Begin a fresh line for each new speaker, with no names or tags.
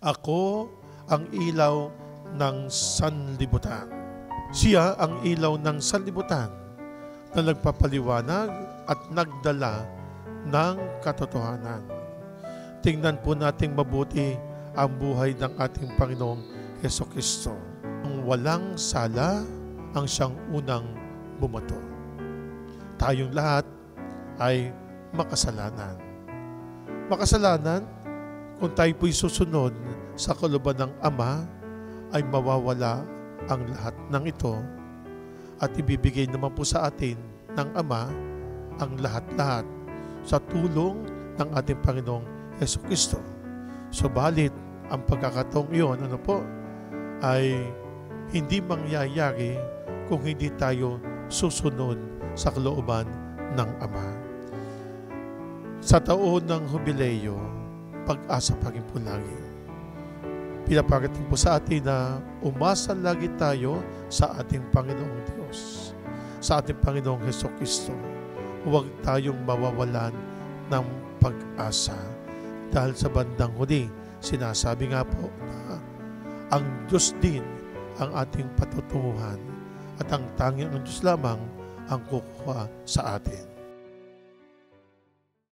Ako ang ilaw ng sanlibutan. Siya ang ilaw ng sanlibutan na nagpapaliwanag at nagdala ng katotohanan. Tingnan po nating mabuti ang buhay ng ating Panginoong Hesukristo. Ang walang sala ang siyang unang bumato. Tayong lahat ay makasalanan. Makasalanan kung tayo po'y susunod sa kalooban ng Ama ay mawawala ang lahat ng ito at ibibigay naman po sa atin ng Ama ang lahat-lahat sa tulong ng ating Panginoong Hesukristo. Subalit, ang pagkakataong iyon, ay hindi mangyayari kung hindi tayo susunod sa kalooban ng Ama. Sa taon ng Hubileo, pag-asa pa rin po lagi. Pinaparating po sa atin na umasa lagi tayo sa ating Panginoong Diyos, sa ating Panginoong Hesukristo. Huwag tayong mawawalan ng pag-asa. Dahil sa bandang huli, sinasabi nga po na ang Diyos din ang ating patutunguhan at ang tanging ang Diyos lamang ang kukuha sa atin.